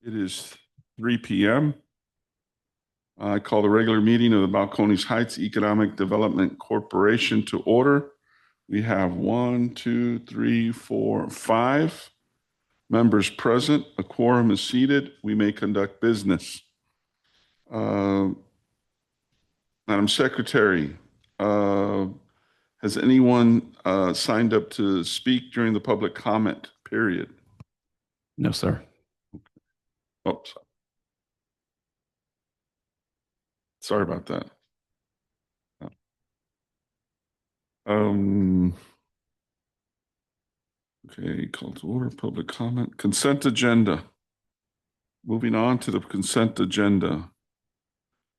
It is 3 p.m. I call the regular meeting of the Balcones Heights Economic Development Corporation to order. We have 5 members present. A quorum is seated. We may conduct business. Madam Secretary, has anyone signed up to speak during the public comment period? No, sir. Oops. Sorry about that. Okay, call to order, public comment, consent agenda. Moving on to the consent agenda.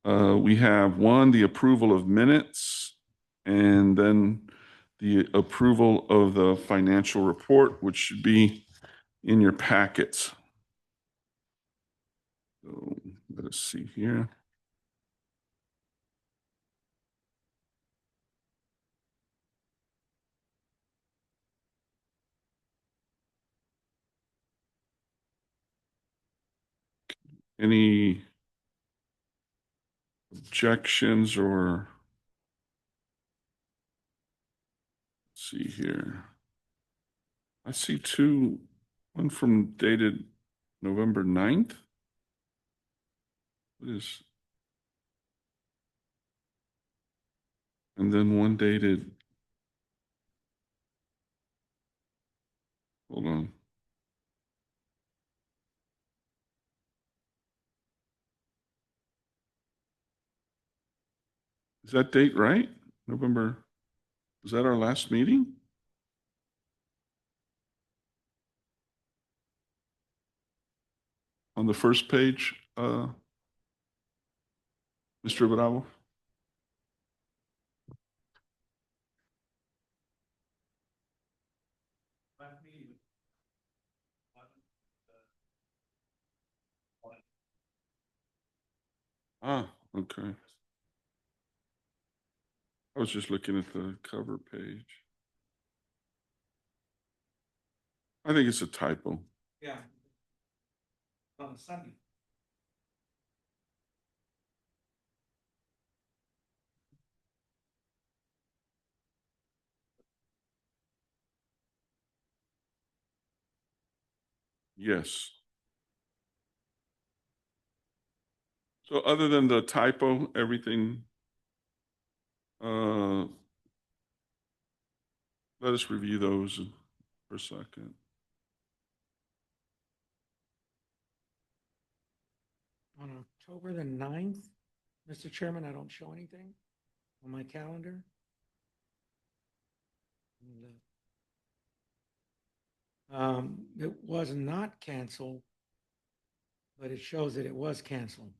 We have one, the approval of minutes, and then the approval of the financial report, which should be in your packets. So let us see here. Any objections or let's see here. I see two, one from dated November 9th. What is, and then one dated, hold on. Is that date right? November, was that our last meeting? On the first page, Mr. Bravo? Ah, okay. I was just looking at the cover page. I think it's a typo. Yeah. On Sunday. Yes. So other than the typo, everything, let us review those for a second. On October the 9th, Mr. Chairman, I don't show anything on my calendar. It was not canceled, but it shows that it was canceled.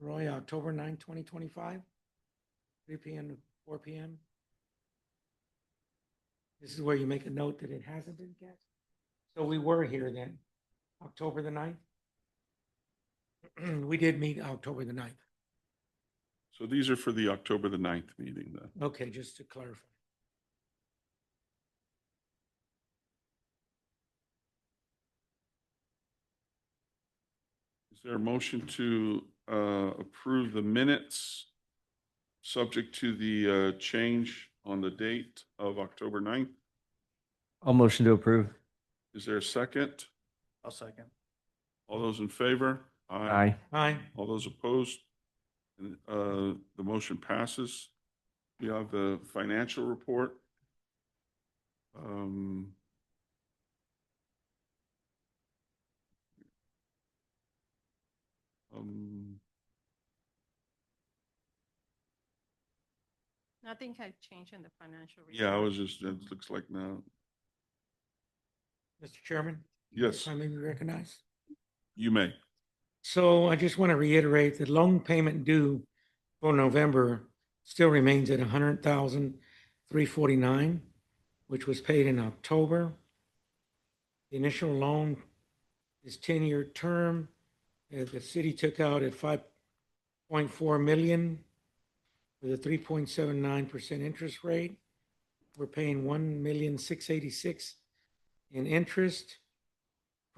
Roy, October 9th, 2025, 3 p.m. to 4 p.m. This is where you make a note that it hasn't been canceled. So we were here then, October the 9th. We did meet October the 9th. So these are for the October the 9th meeting then. Okay, just to clarify. Is there a motion to approve the minutes subject to the change on the date of October 9th? I'll motion to approve. Is there a second? I'll second. All those in favor? Aye. Aye. All those opposed? And, the motion passes. We have the financial report. Nothing had changed in the financial report. Yeah, I was just, it looks like now. Mr. Chairman? Yes, If I may be recognized. you may. So I just want to reiterate that loan payment due for November still remains at $100,349, which was paid in October. The initial loan is 10-year term. The city took out at $5.4 million with a 3.79% interest rate. We're paying $1,686,000 in interest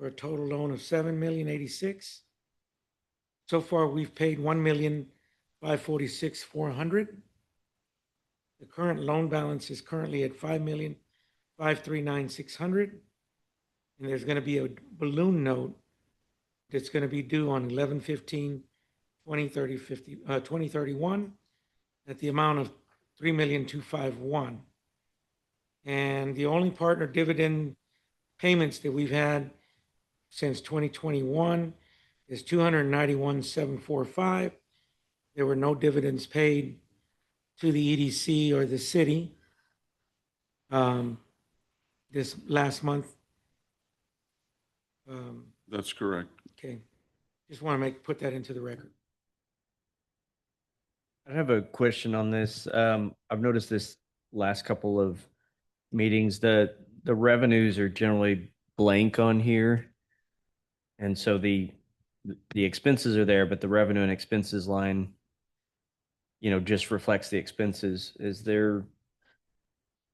for a total loan of 7,086,000. So far, we've paid 1,546,400. The current loan balance is currently at 5,539,600. And there's going to be a balloon note that's going to be due on 11/15/2031 at the amount of 3,251,000. And the only partner dividend payments that we've had since 2021 is 291,745. There were no dividends paid to the EDC or the city this last month. That's correct. Okay, just want to put that into the record. I have a question on this. I've noticed this last couple of meetings, the revenues are generally blank on here. And so the expenses are there, but the revenue and expenses line, just reflects the expenses. Would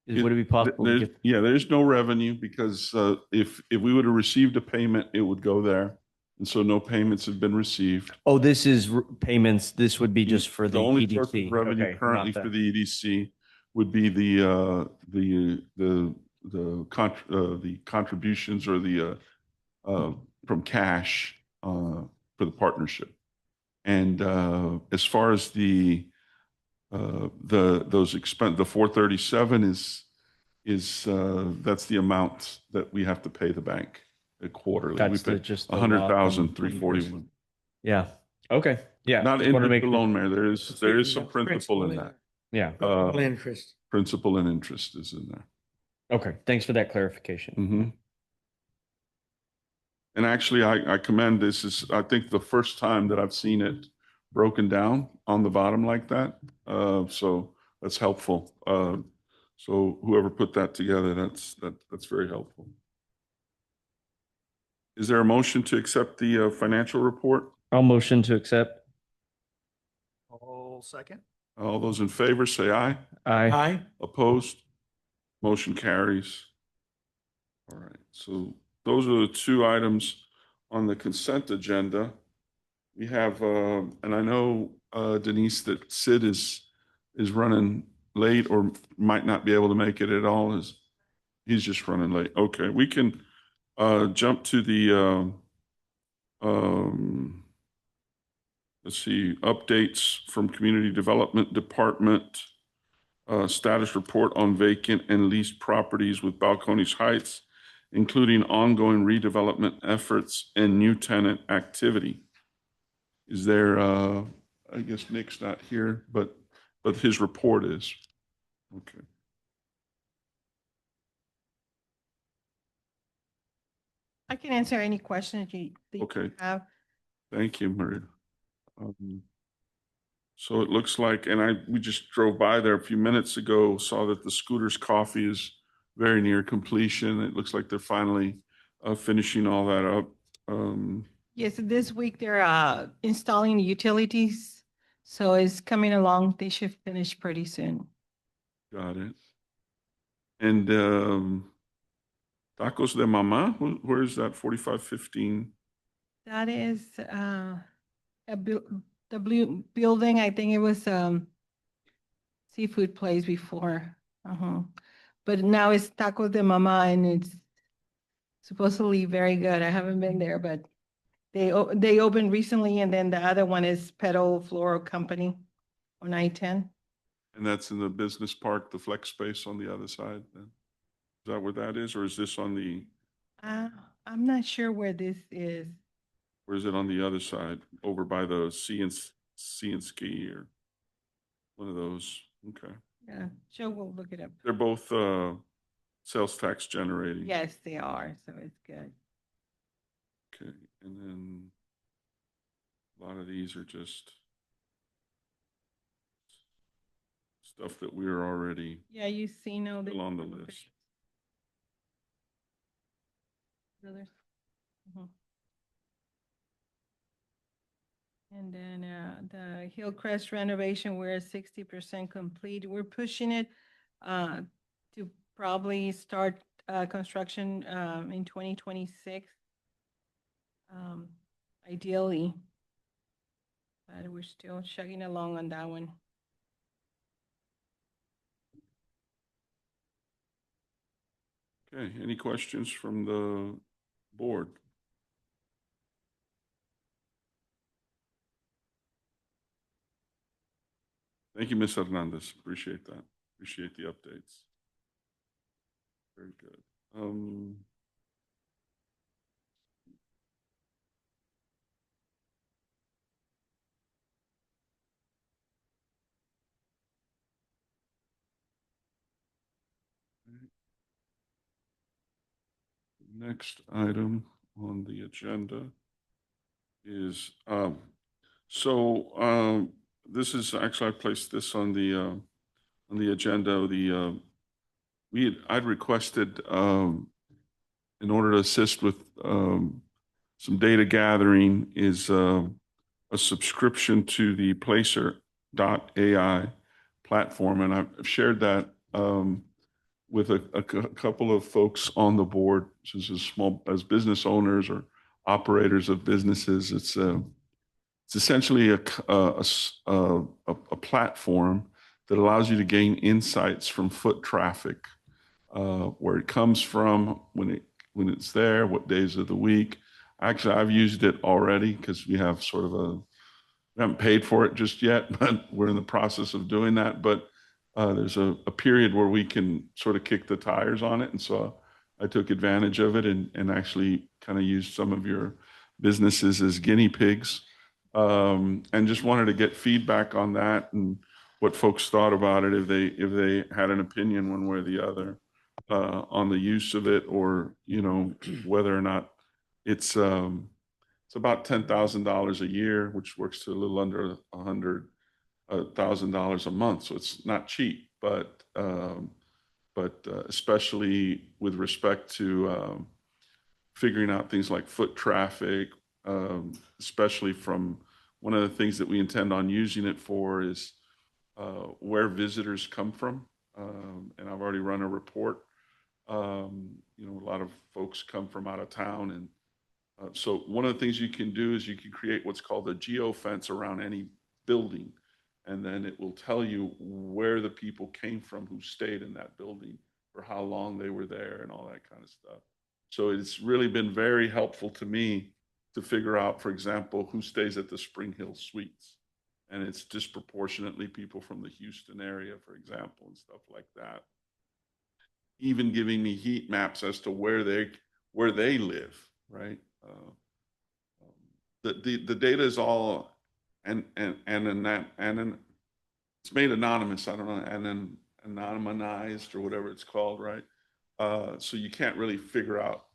it be possible to get? Yeah, there's no revenue because if we would have received a payment, it would go there. And so no payments have been received. Oh, this is payments. This would be just for the only source of EDC. revenue Okay, currently not for the EDC would be the contributions or the from cash for the partnership. And as far as those expense, the 437 is that's the amount that we have to pay the bank quarterly. That's We pay just the lock on 100,341. Yeah. Okay. Yeah. Not just wanna interest make alone, Mayor. There is some The principal in that. Yeah. Principal interest. Principal and interest is in there. Okay. Thanks for that clarification. Mhm. And actually, I commend this. Is I think the first time that I've seen it broken down on the bottom like that. So that's helpful. So whoever put that together, that's very helpful. Is there a motion to accept the financial report? I'll motion to accept. All second. All those in favor say aye. Aye. Aye. Opposed? Motion carries. All right, so those are the two items on the consent agenda. We have, and I know Denise that Sid is running late or might not be able to make it at all. He's just running late. Okay, we can jump to the let's see, updates from Community Development Department. Status report on vacant and leased properties with Balcones Heights, including ongoing redevelopment efforts and new tenant activity. Is there, I guess Nick's not here, but his report is. Okay. I can answer any questions that you Okay. have. Thank you, Maria. So it looks like, and we just drove by there a few minutes ago, saw that the Scooters Coffee is very near completion. It looks like they're finally finishing all that up. Yes, this week they're installing utilities, so it's coming along. They should finish pretty soon. Got it. And Tacos de Mama, where is that? 4515? That is the blue building. I think it was seafood place before. But now it's Tacos de Mama, and it's supposedly very good. I haven't been there, but they opened recently, and then the other one is Petal Floral Company on I-10. And that's in the business park, the flex space on the other side then? Is that where that is, or is this on the, I'm not sure where this is. or is it on the other side, over by the Sea and Ski or one of those? Okay. Yeah, Joe will look it up. They're both sales tax generating. Yes, they are, so it's good. Okay, and then a lot of these are just stuff that we're already Yeah, you see, no. still on the list. Others. And then the Hillcrest renovation, we're at 60% complete. We're pushing it to probably start construction in 2026. ideally. But we're still chugging along on that one. Okay, any questions from the board? Thank you, Ms. Hernandez. Appreciate that. Appreciate the updates. Very good. Next item on the agenda is, this is actually, I placed this on the agenda, I'd requested, in order to assist with, some data gathering is, a subscription to the Placer.ai platform, and I've shared that, with a couple of folks on the board, such as business owners or operators of businesses. It's essentially a platform that allows you to gain insights from foot traffic, where it comes from, when it's there, what days of the week. Actually, I've used it already because we have we haven't paid for it just yet, but we're in the process of doing that. But there's a period where we can sort of kick the tires on it. And so I took advantage of it and actually kind of used some of your businesses as guinea pigs, and just wanted to get feedback on that and what folks thought about it, if they had an opinion one way or the other, on the use of it, or, whether or not it's about $10,000 a year, which works to a little under $100,000 a month. So it's not cheap, but especially with respect to figuring out things like foot traffic, especially from one of the things that we intend on using it for is where visitors come from. And I've already run a report. A lot of folks come from out of town, and so one of the things you can do is you can create what's called a geofence around any building, and then it will tell you where the people came from who stayed in that building, for how long they were there, and all that kind of stuff. So it's really been very helpful to me to figure out, for example, who stays at the Spring Hill Suites. And it's disproportionately people from the Houston area, for example, and stuff like that. Even giving me heat maps as to where they live, right? The data is all and it's made anonymous. I don't know, and then anonymized or whatever it's called, right? So you can't really figure out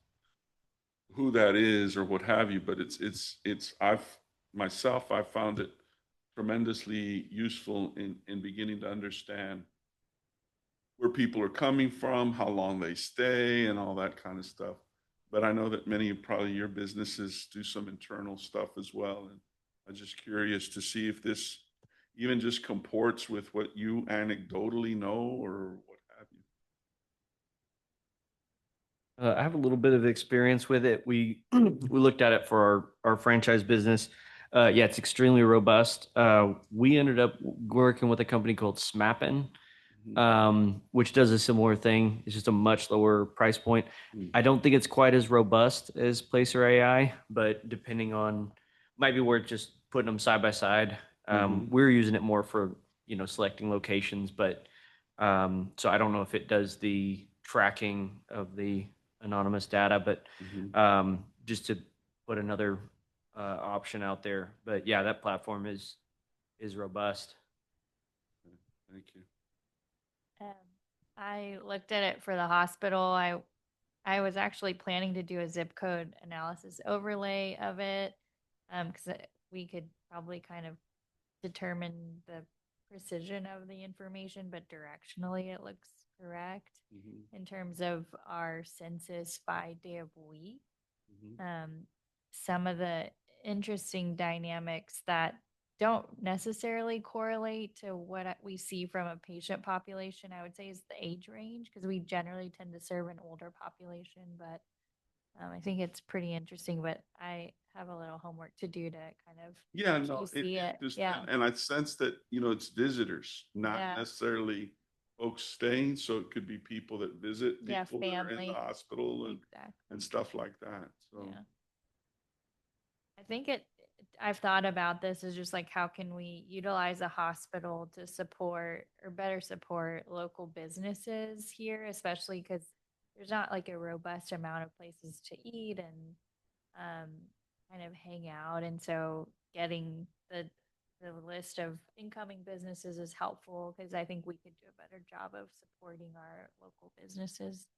who that is or what have you. But I've found it tremendously useful in beginning to understand where people are coming from, how long they stay, and all that kind of stuff. But I know that many of probably your businesses do some internal stuff as well. And I'm just curious to see if this even just comports with what you anecdotally know or what have you. I have a little bit of experience with it. We we looked at it for our franchise business. Yeah, it's extremely robust. We ended up working with a company called Smappin, which does a similar thing. It's just a much lower price point. I don't think it's quite as robust as Placer AI, but depending on, might be worth just putting them side by side. We're using it more for, selecting locations, but so I don't know if it does the tracking of the anonymous data, but just to put another option out there. But yeah, that platform is robust. Thank you. I looked at it for the hospital. I was actually planning to do a zip code analysis overlay of it, because we could probably kind of determine the precision of the information, but directionally it looks correct in terms of our census by day of week. Some of the interesting dynamics that don't necessarily correlate to what we see from a patient population, I would say, is the age range, because we generally tend to serve an older population. But I think it's pretty interesting, but I have a little homework to do to kind of Yeah, no, see it. just, Yeah. and I sense that, it's visitors, not Yeah. necessarily folks staying. So it could be people that visit Yeah, people that are in family. the hospital and Exactly. stuff like that. So, Yeah. I think I've thought about this as just like how can we utilize a hospital to support or better support local businesses here, especially because there's not like a robust amount of places to eat and kind of hang out. And so getting the list of incoming businesses is helpful because I think we could do a better job of supporting our local businesses.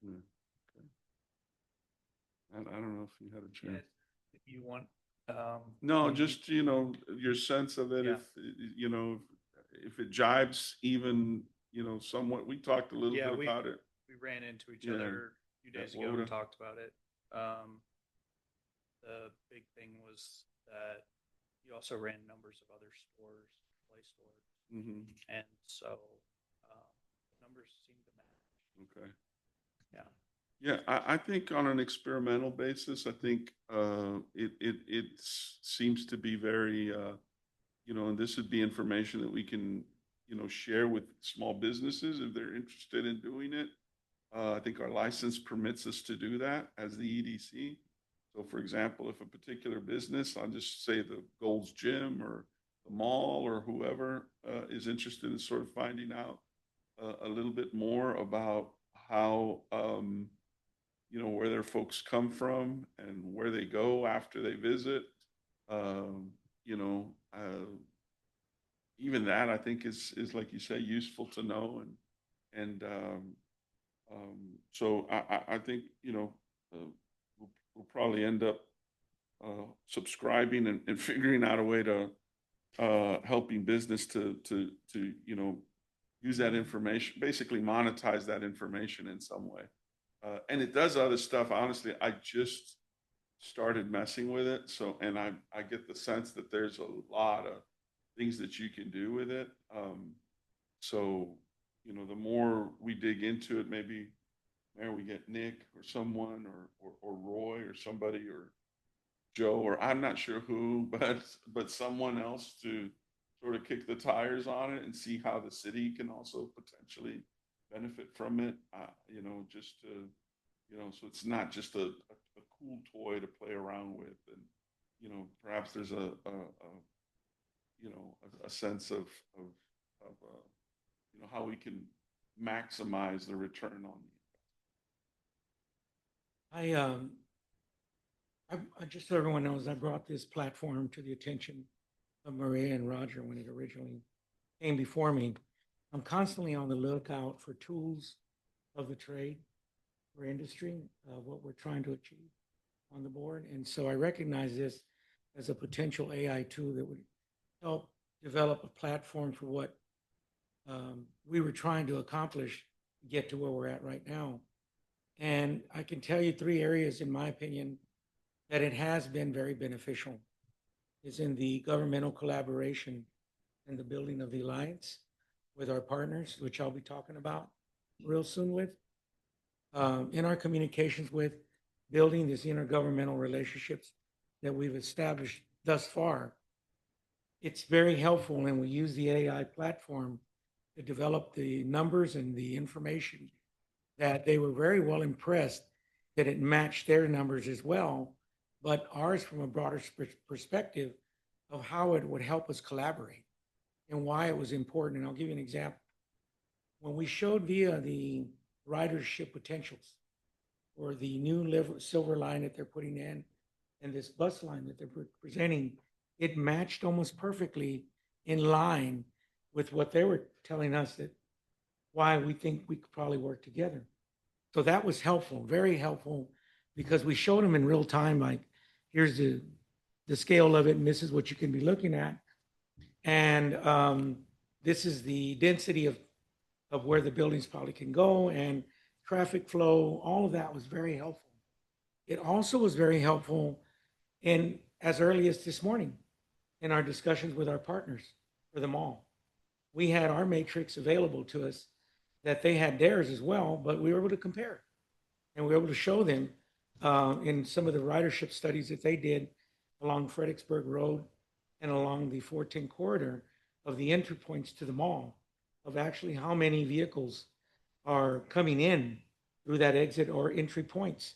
yeah, okay. And I don't know if you had a Yeah, chance. if you want, No, when just, your sense of it, Yeah. if, if it jibes even, somewhat, we talked a little Yeah, bit about it. we ran into each Yeah, other a few days at ago and WOTA. talked about it. The big thing was that you also ran numbers of other stores, play stores, Mhm. and so the numbers seem to match. Okay. Yeah. Yeah, I think on an experimental basis, I think it seems to be very, and this would be information that we can, share with small businesses if they're interested in doing it. I think our license permits us to do that as the EDC. So for example, if a particular business, I'll just say the Gold's Gym or the mall or whoever is interested in sort of finding out a little bit more about how, where their folks come from and where they go after they visit. Um, you know, even that I think is like you say, useful to know. So I think, we'll probably end up subscribing and figuring out a way to helping business to use that information, basically monetize that information in some way. And it does other stuff. Honestly, I just started messing with it. So, and I get the sense that there's a lot of things that you can do with it. So, the more we dig into it, maybe there we get Nick or someone or Roy or somebody or Joe, or I'm not sure who, but someone else to sort of kick the tires on it and see how the city can also potentially benefit from it. Just to, so it's not just a cool toy to play around with, and perhaps there's a sense of how we can maximize the return on I just so everyone knows, I brought this platform to the attention of Maria and Roger when it originally came before me. I'm constantly on the lookout for tools of the trade or industry, what we're trying to achieve on the board. And so I recognize this as a potential AI tool that would help develop a platform for what we were trying to accomplish to get to where we're at right now. And I can tell you 3 areas, in my opinion, that it has been very beneficial is in the governmental collaboration and the building of the alliance with our partners, which I'll be talking about real soon with. In our communications with building these intergovernmental relationships that we've established thus far, it's very helpful, and we use the AI platform to develop the numbers and the information that they were very well impressed that it matched their numbers as well, but ours from a broader perspective of how it would help us collaborate and why it was important. And I'll give you an example. When we showed via the ridership potentials or the new silver line that they're putting in and this bus line that they're presenting, it matched almost perfectly in line with what they were telling us that why we think we could probably work together. So that was helpful, very helpful, because we showed them in real time, like, here's the scale of it, and this is what you can be looking at. And this is the density of where the buildings probably can go and traffic flow. All of that was very helpful. It also was very helpful in as early as this morning in our discussions with our partners for the mall. We had our matrix available to us that they had theirs as well, but we were able to compare. And we were able to show them in some of the ridership studies that they did along Fredericksburg Road and along the 410 corridor of the entry points to the mall, of actually how many vehicles are coming in through that exit or entry points.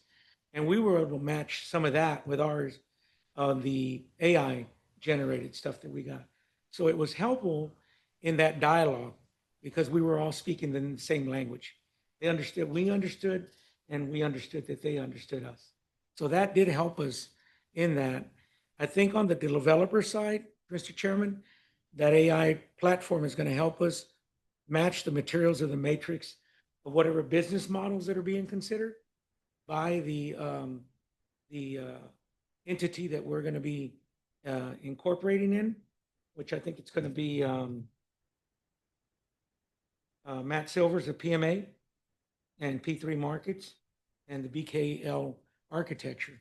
And we were able to match some of that with ours, the AI generated stuff that we got. So it was helpful in that dialogue because we were all speaking the same language. They understood, we understood, and we understood that they understood us. So that did help us in that. I think on the developer side, Mr. Chairman, that AI platform is going to help us match the materials of the matrix of whatever business models that are being considered by the entity that we're going to be incorporating in, which I think it's going to be Matt Silver's of PMA and P3 Markets and the BKL architecture.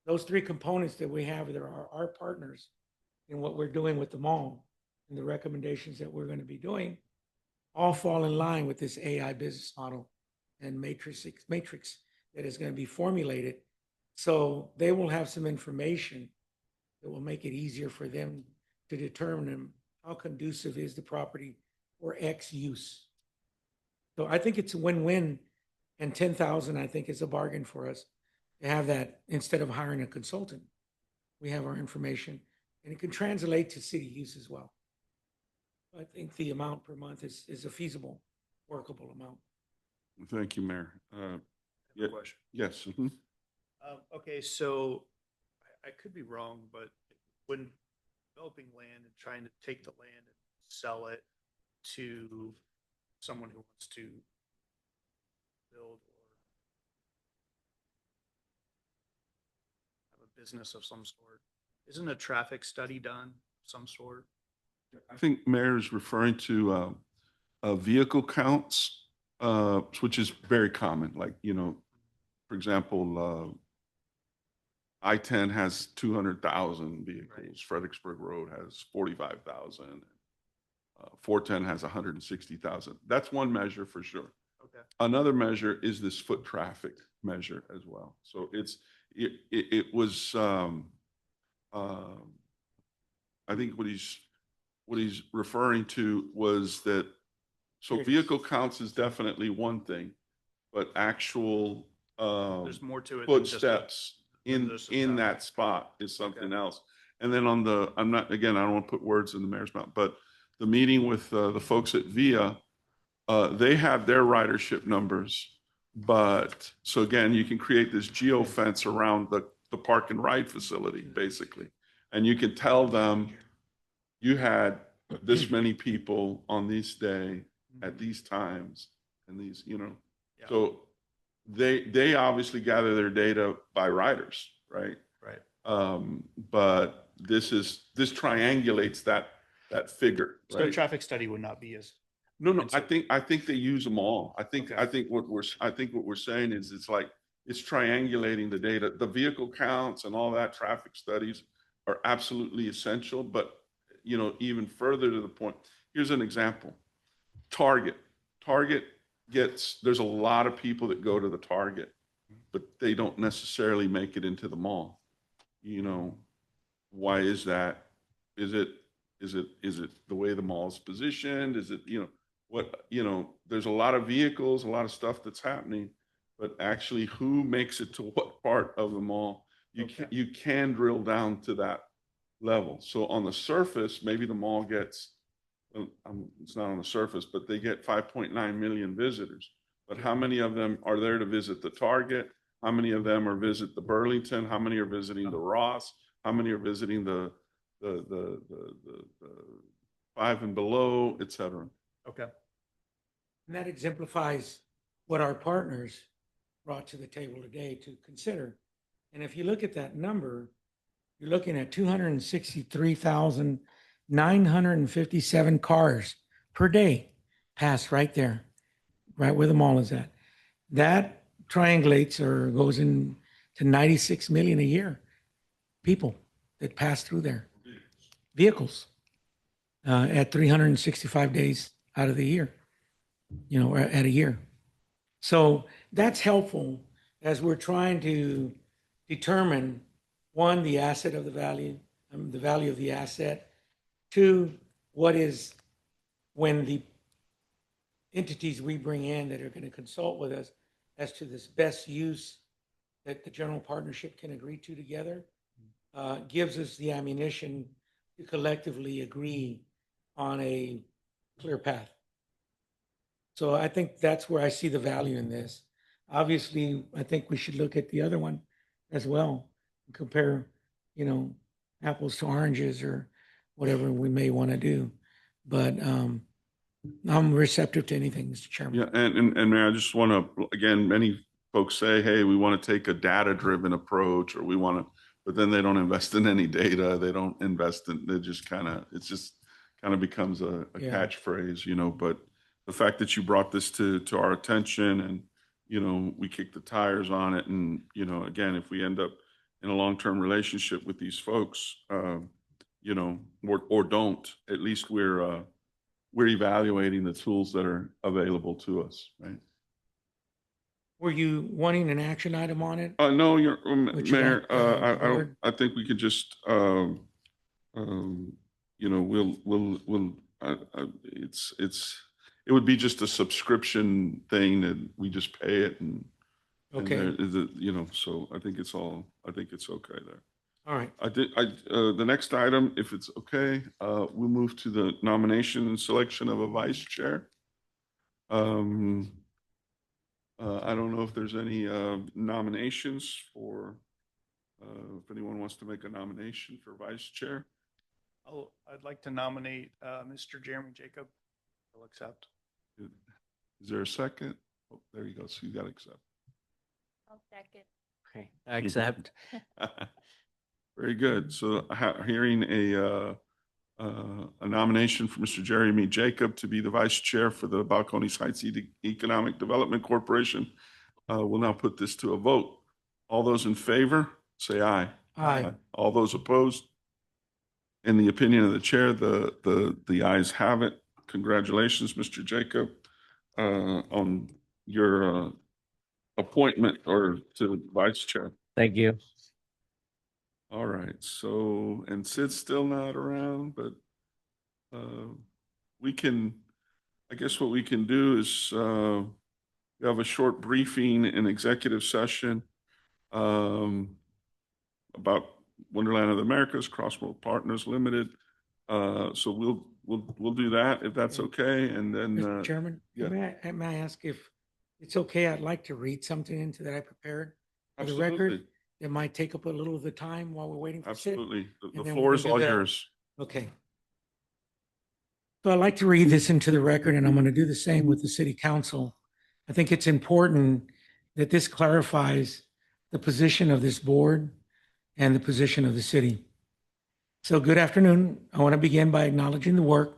Those three components that we have that are our partners in what we're doing with the mall and the recommendations that we're going to be doing all fall in line with this AI business model and matrix that is going to be formulated. So they will have some information that will make it easier for them to determine how conducive is the property for X use. So I think it's a win-win, and 10,000 I think is a bargain for us to have that instead of hiring a consultant. We have our information, and it can translate to city use as well. I think the amount per month is a feasible, workable amount. Thank you, Mayor. Yeah. Question. Yes. Mhm. Okay, so I could be wrong, but when developing land and trying to take the land and sell it to someone who wants to build or have a business of some sort, isn't a traffic study done of some sort? I think Mayor is referring to vehicle counts, which is very common. Like, for example, I-10 has 200,000 vehicles. Right. Fredericksburg Road has 45,000. 410 has 160,000. That's one measure for sure. Okay. Another measure is this foot traffic measure as well. So it was I think what he's referring to was that, so vehicle counts is definitely one thing, but actual There's more to it than just a- footsteps than just a in that traffic. spot is something Okay. else. And then on the, I don't want to put words in the mayor's mouth, but the meeting with the folks at VIA, they have their ridership numbers. But, so again, you can create this geo fence around the park and ride facility, basically. And you can tell them you had this many people on this day at these times and these, Yeah. so they obviously gather their data by riders, right? Right. But this triangulates that figure. So a Right? traffic study would not be as, No, And so- I think they use them all. I think Okay. what we're saying is it's triangulating the data. The vehicle counts and all that traffic studies are absolutely essential, but even further to the point, here's an example. Target there's a lot of people that go to the Target, but they don't necessarily make it into the mall. Why is that? Is it the way the mall is positioned? Is it, there's a lot of vehicles, a lot of stuff that's happening, but actually who makes it to what part of the mall? You can drill down to that level. So on the surface, maybe the mall gets, it's not on the surface, but they get 5.9 million visitors. But how many of them are there to visit the Target? How many of them are visit the Burlington? How many are visiting the Ross? How many are visiting the Five and Below, et cetera? okay. And that exemplifies what our partners brought to the table today to consider. And if you look at that number, you're looking at 263,957 cars per day pass right there, right where the mall is at. That triangulates or goes in to 96 million a year, people that pass through there. Vehicles at 365 days out of the year, at a year. So that's helpful as we're trying to determine, one, the asset of the value of the asset. Two, what is, when the entities we bring in that are going to consult with us as to this best use that the general partnership can agree to together, gives us the ammunition to collectively agree on a clear path. So I think that's where I see the value in this. Obviously, I think we should look at the other one as well, compare, apples to oranges or whatever we may want to do. But I'm receptive to anything, Mr. Chairman. Yeah, and Mayor, I just want to, again, many folks say, hey, we want to take a data-driven approach, or we want to, but then they don't invest in any data. They don't invest in, they just kind of, it's just kind of becomes a Yeah. catchphrase, but the fact that you brought this to our attention and, we kick the tires on it. And, again, if we end up in a long-term relationship with these folks, or don't, at least we're evaluating the tools that are available to us, right? Were you wanting an action item on it? No, you're, Would you Mayor, like, I board? think we could just, it would be just a subscription thing that we just pay it and Okay, so I think it's okay there. all right. The next item, if it's okay, we'll move to the nomination and selection of a vice chair. I don't know if there's any nominations for, if anyone wants to make a nomination for vice chair. I'd like to nominate Mr. Jeremy Jacob. I'll accept. Is there a second? Oh, there you go. So you got to accept. I'll second. Okay, I accept. Very good. So hearing a nomination for Mr. Jeremy Jacob to be the vice chair for the Balcones Heights Economic Development Corporation, we'll now put this to a vote. All those in favor, say aye. Aye. All those opposed? In the opinion of the chair, the ayes have it. Congratulations, Mr. Jacob, on your appointment or to vice chair. Thank you. All right, so, and Sid's still not around, but I guess what we can do is we have a short briefing in executive session about Wonderland of the Americas, Crossroad Partners Limited. So we'll do that if that's okay, and then Mr. Chairman, yeah. may I ask if it's okay? I'd like to read something into that I prepared for the absolutely, record. It might take up a little of the time while we're waiting for Sid. absolutely, the And then floor we is can do all that. yours. Okay. So I'd like to read this into the record, and I'm going to do the same with the city council. I think it's important that this clarifies the position of this board and the position of the city. So good afternoon. I want to begin by acknowledging the work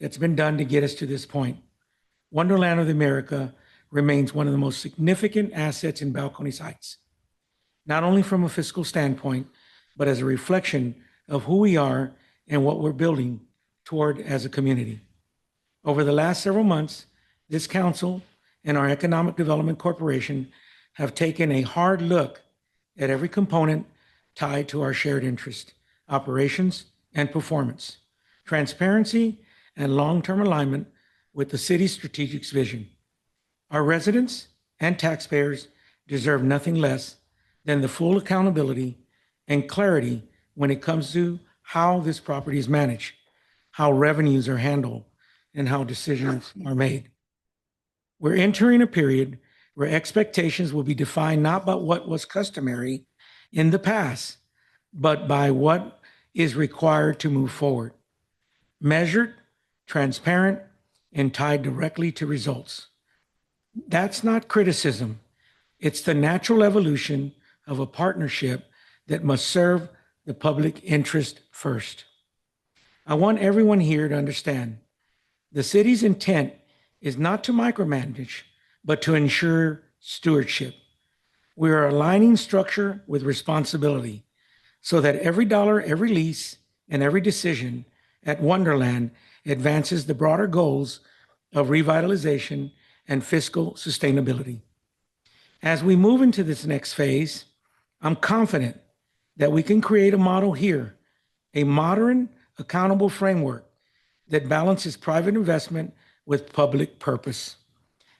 that's been done to get us to this point. Wonderland of America remains one of the most significant assets in Balcones Heights, not only from a fiscal standpoint, but as a reflection of who we are and what we're building toward as a community. Over the last several months, this council and our Economic Development Corporation have taken a hard look at every component tied to our shared interest, operations and performance, transparency and long-term alignment with the city's strategic vision. Our residents and taxpayers deserve nothing less than the full accountability and clarity when it comes to how this property is managed, how revenues are handled, and how decisions are made. We're entering a period where expectations will be defined not by what was customary in the past, but by what is required to move forward. Measured, transparent, and tied directly to results. That's not criticism. It's the natural evolution of a partnership that must serve the public interest first. I want everyone here to understand the city's intent is not to micromanage, but to ensure stewardship. We are aligning structure with responsibility so that every dollar, every lease, and every decision at Wonderland advances the broader goals of revitalization and fiscal sustainability. As we move into this next phase, I'm confident that we can create a model here, a modern, accountable framework that balances private investment with public purpose.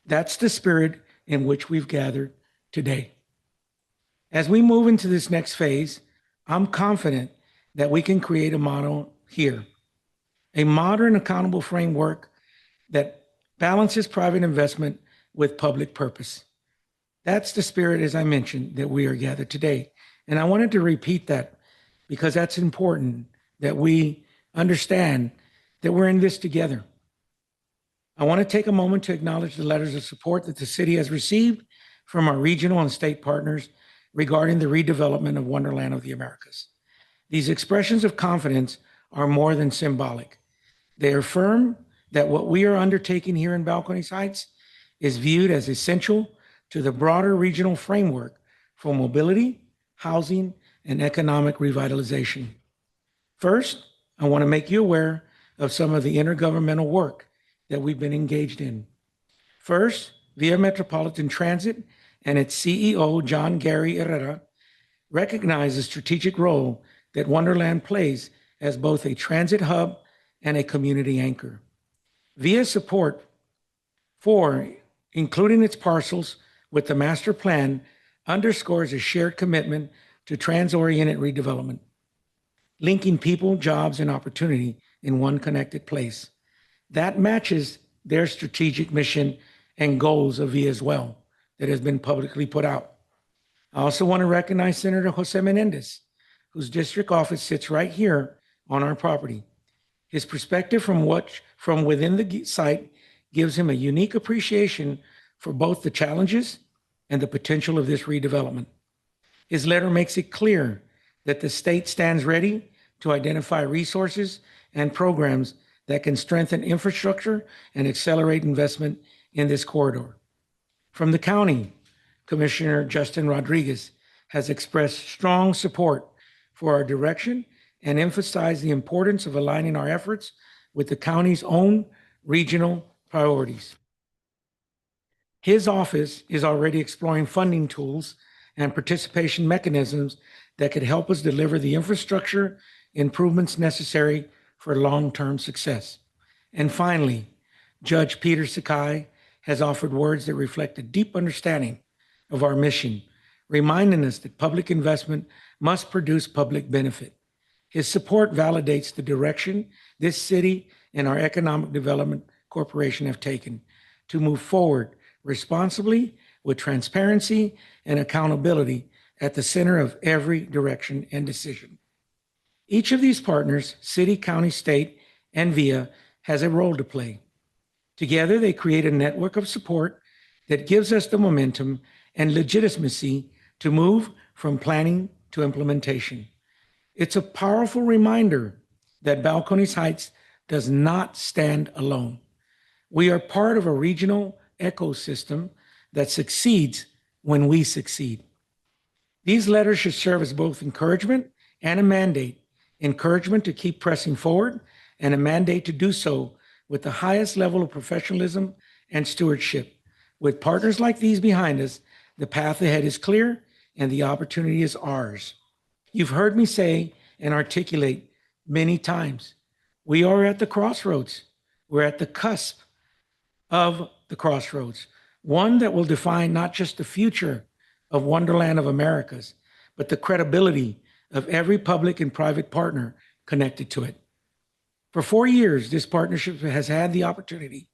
That's the spirit in which we've gathered today. As we move into this next phase, I'm confident that we can create a model here, a modern, accountable framework that balances private investment with public purpose. That's the spirit, as I mentioned, that we are gathered today. And I wanted to repeat that because that's important that we understand that we're in this together. I want to take a moment to acknowledge the letters of support that the city has received from our regional and state partners regarding the redevelopment of Wonderland of the Americas. These expressions of confidence are more than symbolic. They affirm that what we are undertaking here in Balcones Heights is viewed as essential to the broader regional framework for mobility, housing, and economic revitalization. First, I want to make you aware of some of the intergovernmental work that we've been engaged in. First, Via Metropolitan Transit and its CEO, John Gary Herrera, recognize the strategic role that Wonderland plays as both a transit hub and a community anchor. Via support for including its parcels with the master plan underscores a shared commitment to trans-oriented redevelopment, linking people, jobs, and opportunity in one connected place. That matches their strategic mission and goals of Via as well, that has been publicly put out. I also want to recognize Senator Jose Menendez, whose district office sits right here on our property. His perspective from within the site gives him a unique appreciation for both the challenges and the potential of this redevelopment. His letter makes it clear that the state stands ready to identify resources and programs that can strengthen infrastructure and accelerate investment in this corridor. From the county, Commissioner Justin Rodriguez has expressed strong support for our direction and emphasized the importance of aligning our efforts with the county's own regional priorities. His office is already exploring funding tools and participation mechanisms that could help us deliver the infrastructure improvements necessary for long-term success. And finally, Judge Peter Sakai has offered words that reflect a deep understanding of our mission, reminding us that public investment must produce public benefit. His support validates the direction this city and our Economic Development Corporation have taken to move forward responsibly with transparency and accountability at the center of every direction and decision. Each of these partners, city, county, state, and VIA, has a role to play. Together, they create a network of support that gives us the momentum and legitimacy to move from planning to implementation. It's a powerful reminder that Balcones Heights does not stand alone. We are part of a regional ecosystem that succeeds when we succeed. These letters should serve as both encouragement and a mandate. Encouragement to keep pressing forward and a mandate to do so with the highest level of professionalism and stewardship. With partners like these behind us, the path ahead is clear and the opportunity is ours. You've heard me say and articulate many times, we are at the crossroads. We're at the cusp of the crossroads, one that will define not just the future of Wonderland of Americas, but the credibility of every public and private partner connected to it. For 4 years, this partnership has had the opportunity.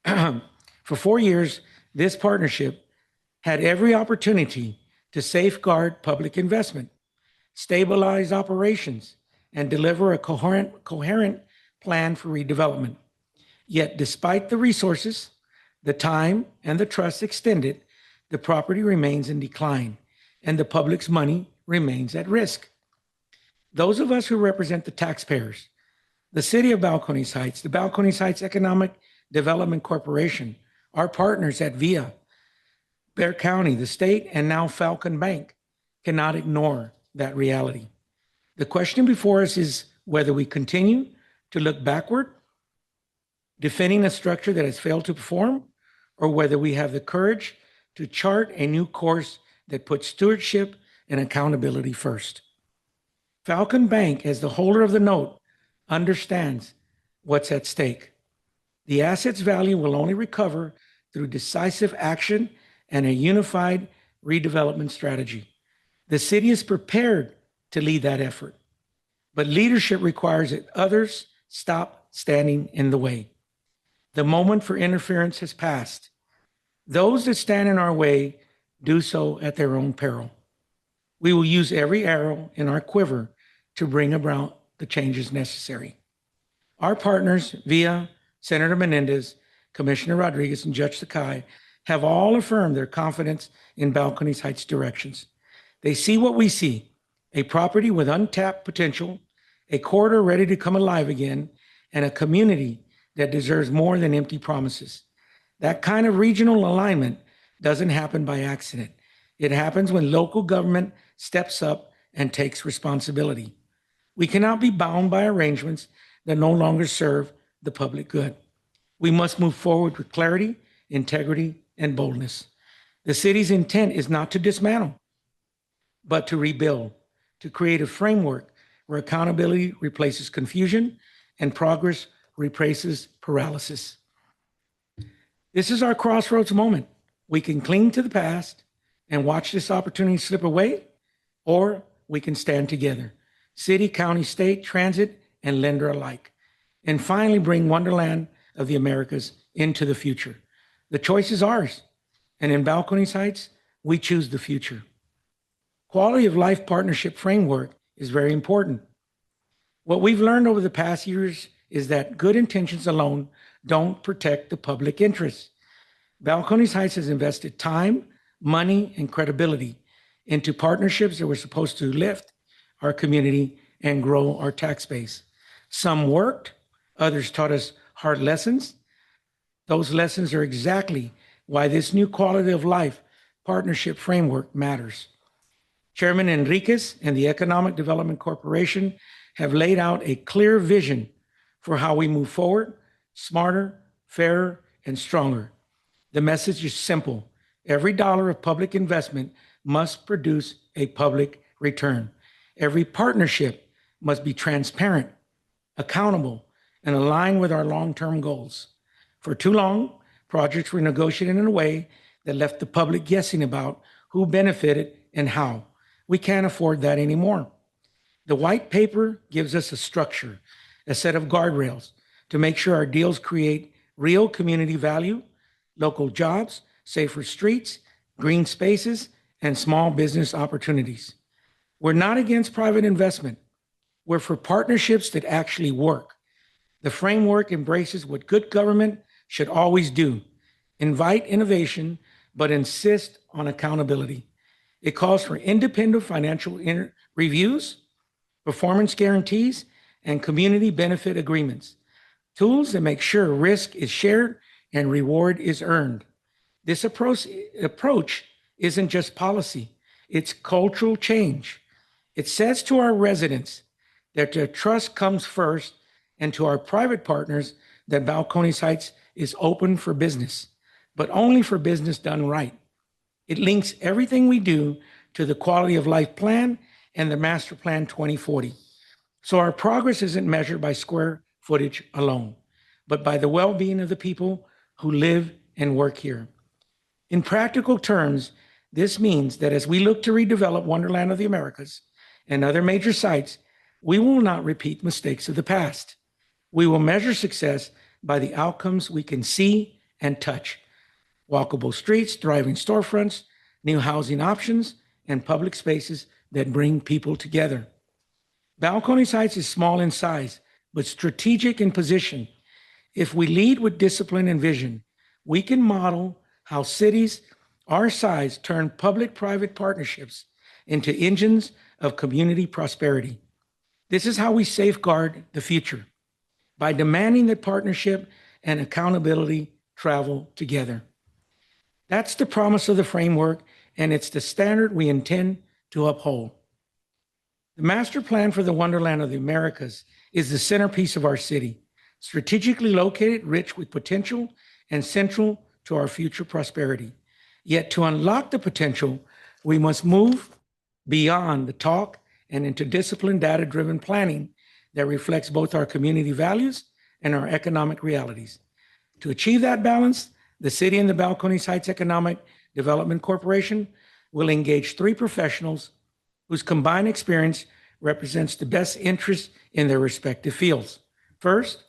For 4 years, this partnership had every opportunity to safeguard public investment, stabilize operations, and deliver a coherent plan for redevelopment. Yet, despite the resources, the time, and the trust extended, the property remains in decline, and the public's money remains at risk. Those of us who represent the taxpayers, the city of Balcones Heights, the Balcones Heights Economic Development Corporation, our partners at VIA, Bexar County, the state, and now Falcon Bank, cannot ignore that reality. The question before us is whether we continue to look backward, defending a structure that has failed to perform, or whether we have the courage to chart a new course that puts stewardship and accountability first. Falcon Bank, as the holder of the note, understands what's at stake. The asset's value will only recover through decisive action and a unified redevelopment strategy. The city is prepared to lead that effort, but leadership requires that others stop standing in the way. The moment for interference has passed. Those that stand in our way do so at their own peril. We will use every arrow in our quiver to bring about the changes necessary. Our partners, via Senator Menendez, Commissioner Rodriguez, and Judge Sakai, have all affirmed their confidence in Balcones Heights' directions. They see what we see, a property with untapped potential, a corridor ready to come alive again, and a community that deserves more than empty promises. That kind of regional alignment doesn't happen by accident. It happens when local government steps up and takes responsibility. We cannot be bound by arrangements that no longer serve the public good. We must move forward with clarity, integrity, and boldness. The city's intent is not to dismantle, but to rebuild, to create a framework where accountability replaces confusion and progress replaces paralysis. This is our crossroads moment. We can cling to the past and watch this opportunity slip away, or we can stand together, city, county, state, transit, and lender alike, and finally bring Wonderland of the Americas into the future. The choice is ours, and in Balcones Heights, we choose the future. Quality of life partnership framework is very important. What we've learned over the past years is that good intentions alone don't protect the public interest. Balcones Heights has invested time, money, and credibility into partnerships that were supposed to lift our community and grow our tax base. Some worked, others taught us hard lessons. Those lessons are exactly why this new quality of life partnership framework matters. Chairman Enriquez and the Economic Development Corporation have laid out a clear vision for how we move forward, smarter, fairer, and stronger. The message is simple. Every dollar of public investment must produce a public return. Every partnership must be transparent, accountable, and aligned with our long-term goals. For too long, projects were negotiated in a way that left the public guessing about who benefited and how. We can't afford that anymore. The white paper gives us a structure, a set of guardrails to make sure our deals create real community value, local jobs, safer streets, green spaces, and small business opportunities. We're not against private investment. We're for partnerships that actually work. The framework embraces what good government should always do: invite innovation, but insist on accountability. It calls for independent financial reviews, performance guarantees, and community benefit agreements, tools that make sure risk is shared and reward is earned. This approach isn't just policy, it's cultural change. It says to our residents that their trust comes first, and to our private partners that Balcones Heights is open for business, but only for business done right. It links everything we do to the Quality of Life Plan and the Master Plan 2040. So our progress isn't measured by square footage alone, but by the well-being of the people who live and work here. In practical terms, this means that as we look to redevelop Wonderland of the Americas and other major sites, we will not repeat mistakes of the past. We will measure success by the outcomes we can see and touch: walkable streets, thriving storefronts, new housing options, and public spaces that bring people together. Balcones Heights is small in size, but strategic in position. If we lead with discipline and vision, we can model how cities our size turn public-private partnerships into engines of community prosperity. This is how we safeguard the future, by demanding that partnership and accountability travel together. That's the promise of the framework, and it's the standard we intend to uphold. The master plan for the Wonderland of the Americas is the centerpiece of our city, strategically located, rich with potential, and central to our future prosperity. Yet to unlock the potential, we must move beyond the talk and into disciplined, data-driven planning that reflects both our community values and our economic realities. To achieve that balance, the city and the Balcones Heights Economic Development Corporation will engage 3 professionals whose combined experience represents the best interest in their respective fields. First,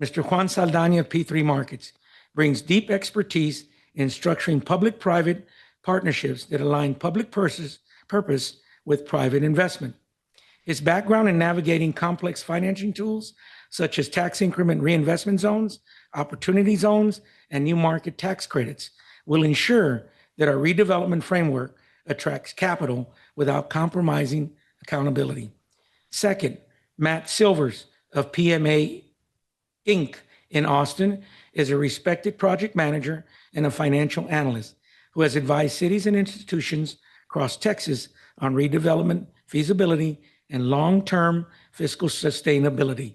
Mr. Juan Saldaña of P3 Markets brings deep expertise in structuring public-private partnerships that align public purpose with private investment. His background in navigating complex financing tools, such as tax increment reinvestment zones, opportunity zones, and new market tax credits, will ensure that our redevelopment framework attracts capital without compromising accountability. Second, Matt Silvers of PMA Inc. in Austin is a respected project manager and a financial analyst who has advised cities and institutions across Texas on redevelopment, feasibility, and long-term fiscal sustainability.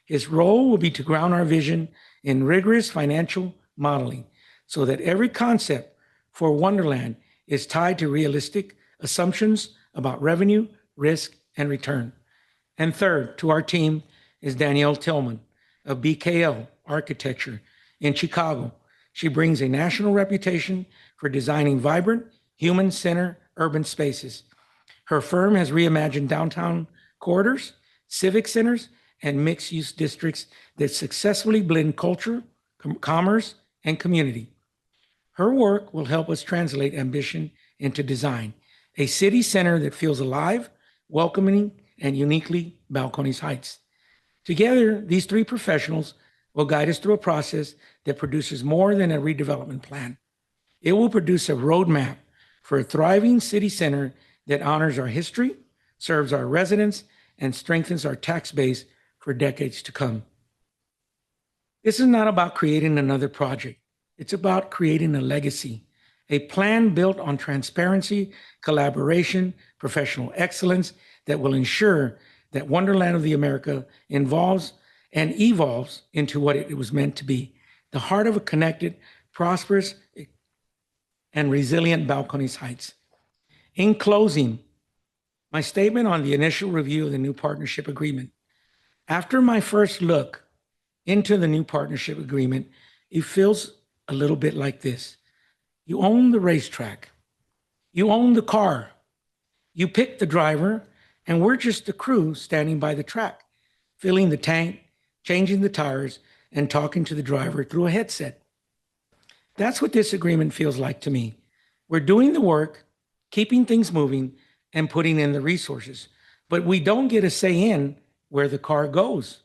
His role will be to ground our vision in rigorous financial modeling so that every concept for Wonderland is tied to realistic assumptions about revenue, risk, and return. And third, to our team is Danielle Tillman of BKL Architecture in Chicago. She brings a national reputation for designing vibrant, human-centered urban spaces. Her firm has reimagined downtown corridors, civic centers, and mixed-use districts that successfully blend culture, commerce, and community. Her work will help us translate ambition into design, a city center that feels alive, welcoming, and uniquely Balcones Heights. Together, these 3 professionals will guide us through a process that produces more than a redevelopment plan. It will produce a roadmap for a thriving city center that honors our history, serves our residents, and strengthens our tax base for decades to come. This is not about creating another project. It's about creating a legacy, a plan built on transparency, collaboration, professional excellence that will ensure that Wonderland of the America involves and evolves into what it was meant to be, the heart of a connected, prosperous, and resilient Balcones Heights. In closing, my statement on the initial review of the new partnership agreement. After my first look into the new partnership agreement, it feels a little bit like this. You own the racetrack. You own the car. You pick the driver, and we're just the crew standing by the track, filling the tank, changing the tires, and talking to the driver through a headset. That's what this agreement feels like to me. We're doing the work, keeping things moving, and putting in the resources, but we don't get a say in where the car goes,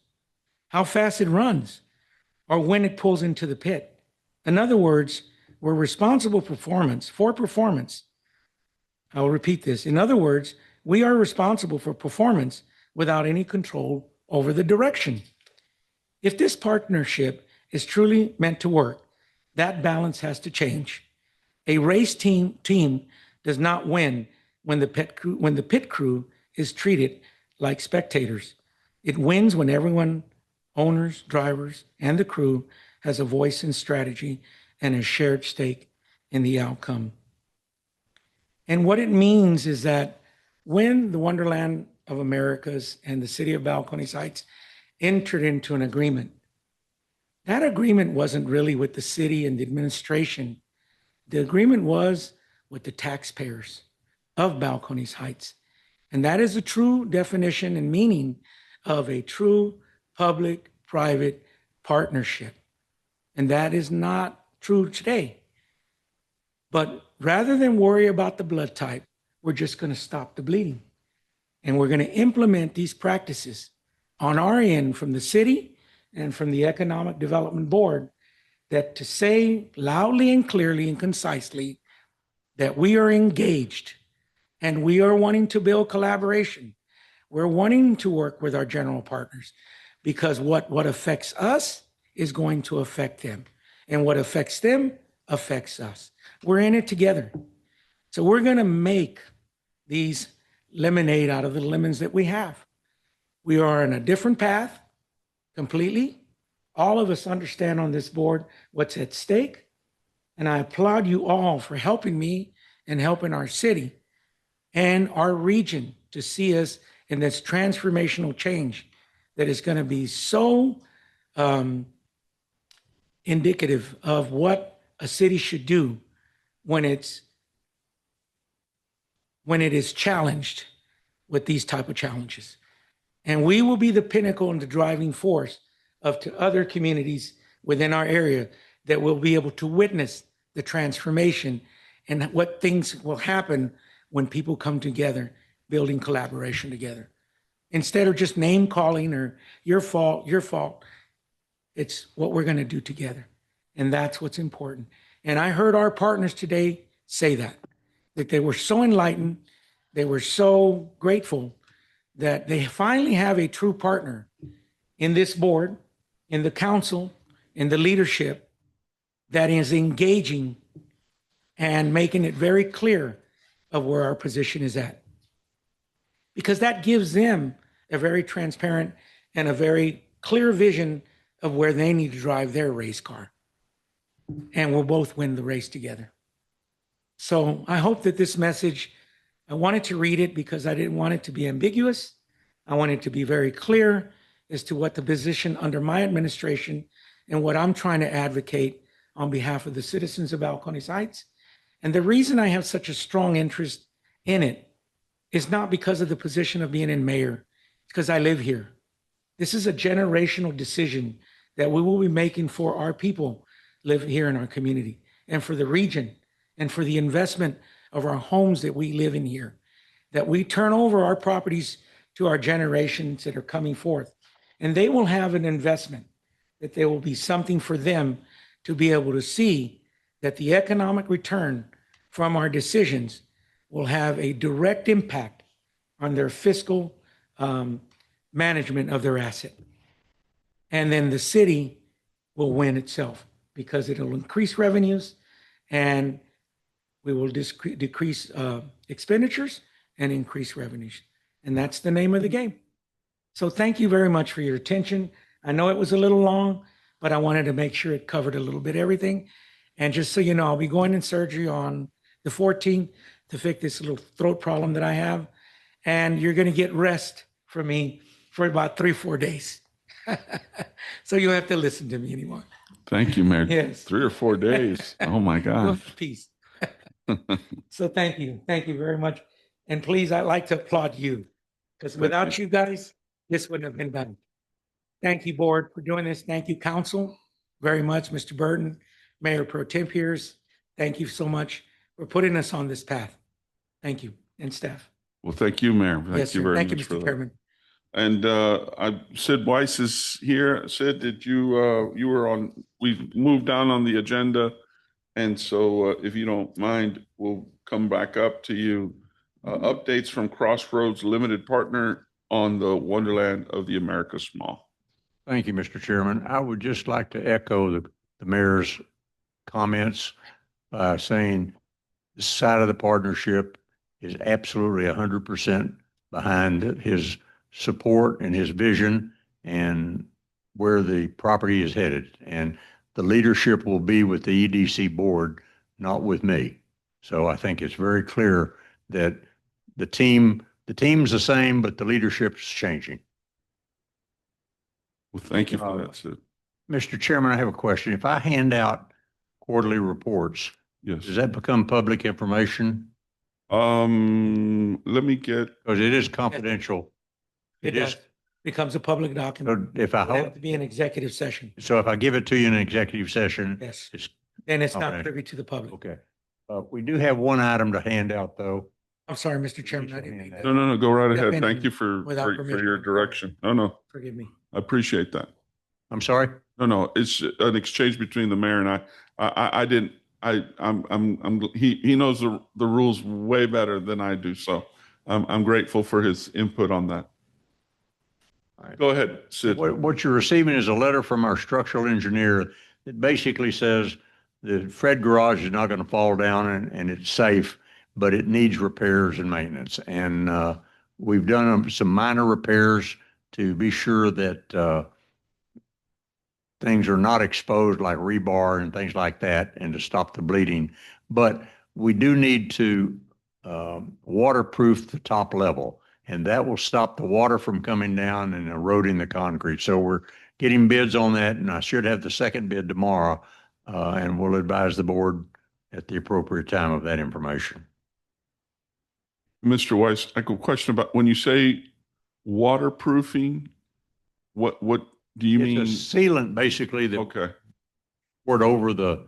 how fast it runs, or when it pulls into the pit. In other words, we're responsible for performance. I will repeat this. In other words, we are responsible for performance without any control over the direction. If this partnership is truly meant to work, that balance has to change. A race team does not win when the pit crew is treated like spectators. It wins when everyone, owners, drivers, and the crew, has a voice in strategy and a shared stake in the outcome. And what it means is that when the Wonderland of Americas and the city of Balcones Heights entered into an agreement, that agreement wasn't really with the city and the administration. The agreement was with the taxpayers of Balcones Heights. And that is the true definition and meaning of a true public-private partnership. And that is not true today. But rather than worry about the blood type, we're just going to stop the bleeding. And we're going to implement these practices on our end from the city and from the Economic Development Board, that to say loudly and clearly and concisely that we are engaged and we are wanting to build collaboration. We're wanting to work with our general partners, because what affects us is going to affect them. And what affects them affects us. We're in it together. So we're going to make these lemonade out of the lemons that we have. We are on a different path completely. All of us understand on this board what's at stake. And I applaud you all for helping me and helping our city and our region to see us in this transformational change that is going to be so indicative of what a city should do when it is challenged with these type of challenges. And we will be the pinnacle and the driving force of to other communities within our area that will be able to witness the transformation and what things will happen when people come together, building collaboration together. Instead of just name calling or your fault, it's what we're going to do together. And that's what's important. And I heard our partners today say that they were so enlightened, they were so grateful that they finally have a true partner in this board, in the council, in the leadership that is engaging and making it very clear of where our position is at. Because that gives them a very transparent and a very clear vision of where they need to drive their race car. And we'll both win the race together. So I hope that this message, I wanted to read it because I didn't want it to be ambiguous. I want it to be very clear as to what the position under my administration and what I'm trying to advocate on behalf of the citizens of Balcones Heights. And the reason I have such a strong interest in it is not because of the position of being in mayor, it's because I live here. This is a generational decision that we will be making for our people live here in our community and for the region and for the investment of our homes that we live in here, that we turn over our properties to our generations that are coming forth. And they will have an investment, that there will be something for them to be able to see that the economic return from our decisions will have a direct impact on their fiscal management of their asset. And then the city will win itself because it'll increase revenues and we will decrease expenditures and increase revenues. And that's the name of the game. So thank you very much for your attention. I know it was a little long, but I wanted to make sure it covered a little bit everything. And just so you know, I'll be going in surgery on the 14th to fix this little throat problem that I have. And you're going to get rest from me for about 3-4 days. So you don't have to listen to me anymore. Thank you, Mayor. Yes. 3 or 4 days. Oh, my Go gosh. for peace. So thank you. Thank you very much. And please, I'd like to applaud you because without you guys, this wouldn't have been done. Thank you, board, for doing this. Thank you, council, very much. Mr. Burton, Mayor Pro Tem Pierce, thank you so much for putting us on this path. Thank you, and staff. Well, thank you, Mayor. Yes, Thank sir. you very Thank you, much for Mr. that. Chairman. And Sid Weiss is here. Sid, did you, you were on, we moved down on the agenda. And so if you don't mind, we'll come back up to you. Updates from Crossroads Limited Partner on the Wonderland of the Americas Mall. Thank you, Mr. Chairman. I would just like to echo the mayor's comments by saying this side of the partnership is absolutely 100% behind his support and his vision and where the property is headed. And the leadership will be with the EDC board, not with me. So I think it's very clear that the team's the same, but the leadership's changing. Well, thank you for that, Sid. Mr. Chairman, I have a question. If I hand out quarterly reports, Yes. does that become public information? Let me get, Because it is confidential. It is. does. Becomes a public document. So if I It have hope, to be an executive session. so if I give it to you in an executive session, Yes. it's, Then it's not Okay. privy to the public. okay. We do have one item to hand out, though. I'm sorry, Mr. Chairman. I didn't mean that. no, go right Yeah, ahead. no, Thank you for without your permission. direction. No, Forgive me. I appreciate that. I'm sorry? No, it's an exchange between the mayor and I didn't, he knows the rules way better than I do. So I'm grateful for his input on that. All right. Go ahead, Sid. What you're receiving is a letter from our structural engineer that basically says the Fred garage is not going to fall down and it's safe, but it needs repairs and maintenance. And we've done some minor repairs to be sure that things are not exposed like rebar and things like that and to stop the bleeding. But we do need to waterproof the top level, and that will stop the water from coming down and eroding the concrete. So we're getting bids on that, and I should have the second bid tomorrow, and we'll advise the board at the appropriate time of that information. Mr. Weiss, I have a question about when you say waterproofing, what do you mean? It's a sealant basically that Okay. poured over the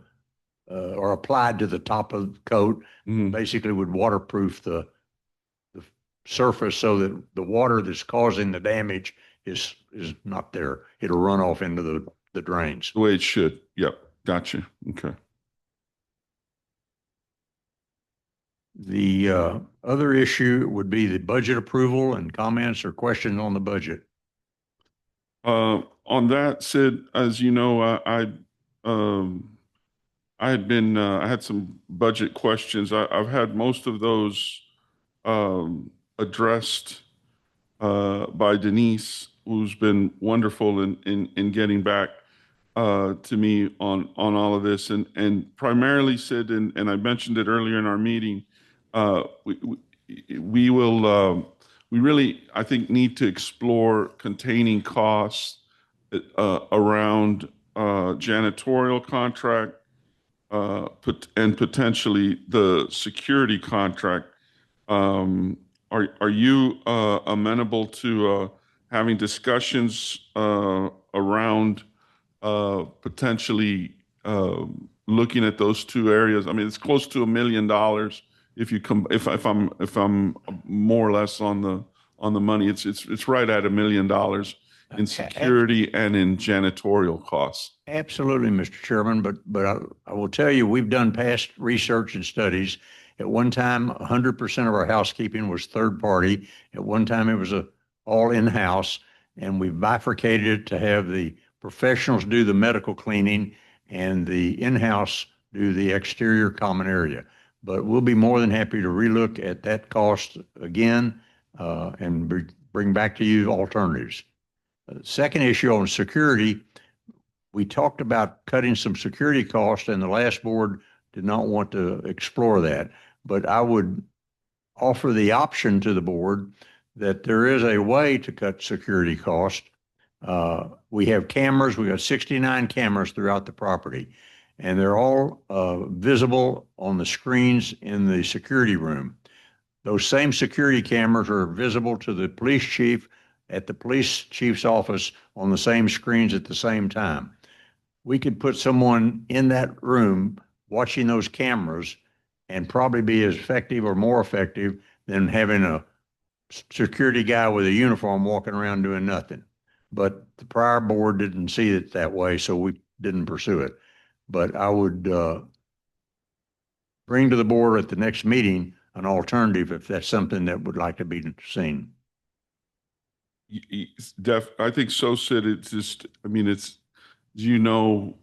or applied to the top of the coat, Mhm. basically would waterproof the surface so that the water that's causing the damage is not there. It'll run off into the drains. The way it should. Yep. Gotcha. Okay. The other issue would be the budget approval and comments or questions on the budget. On that, Sid, as you know, I had been, I had some budget questions. I've had most of those addressed by Denise, who's been wonderful in getting back to me on all of this, and primarily, Sid, and I mentioned it earlier in our meeting. We will we really, I think, need to explore containing costs around janitorial contract and potentially the security contract. Are you amenable to having discussions around potentially looking at those two areas? I mean, it's close to $1 million if you come if I'm more or less on the money. It's right at $1 million in security and in janitorial costs. Absolutely, Mr. Chairman, but I will tell you, we've done past research and studies. At one time, 100% of our housekeeping was third party. At one time, it was all in-house, and we've bifurcated it to have the professionals do the medical cleaning and the in-house do the exterior common area. But we'll be more than happy to relook at that cost again and bring back to you alternatives. Second issue on security, we talked about cutting some security costs, and the last board did not want to explore that. But I would offer the option to the board that there is a way to cut security costs. We have cameras. We got 69 cameras throughout the property, and they're all visible on the screens in the security room. Those same security cameras are visible to the police chief at the police chief's office on the same screens at the same time. We could put someone in that room watching those cameras and probably be as effective or more effective than having a security guy with a uniform walking around doing nothing. But the prior board didn't see it that way, so we didn't pursue it. But I would bring to the board at the next meeting an alternative if that's something that would like to be seen. I think so, Sid. It's just, I mean, it's, you know,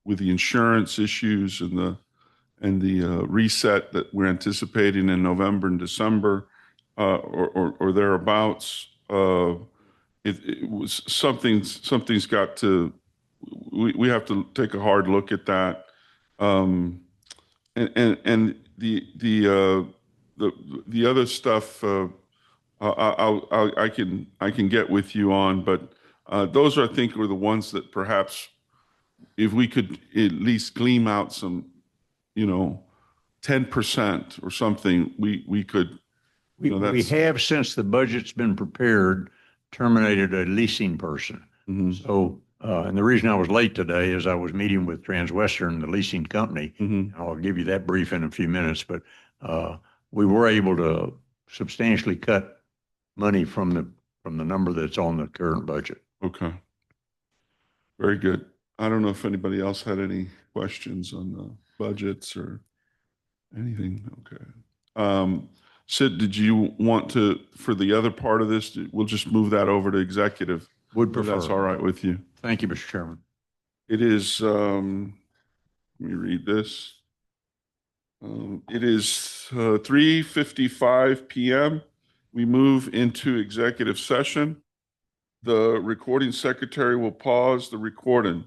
with the insurance issues and the reset that we're anticipating in November and December, or thereabouts, it was something's got to, we have to take a hard look at that. And the other stuff, I can get with you on, but those I think were the ones that perhaps if we could at least gleam out some, 10% or something, we could. We have, since the budget's been prepared, terminated a leasing person. Mm-hmm. So, and the reason I was late today is I was meeting with Transwestern, the leasing company. Mm-hmm. I'll give you that brief in a few minutes, but we were able to substantially cut money from the number that's on the current budget. Okay. Very good. I don't know if anybody else had any questions on the budgets or anything. Okay. Sid, did you want to, for the other part of this, we'll just move that over to executive. Would If prefer. that's all right with you. Thank you, Mr. Chairman. It is, let me read this. It is 3:55 p.m. We move into executive session. The recording secretary will pause the recording.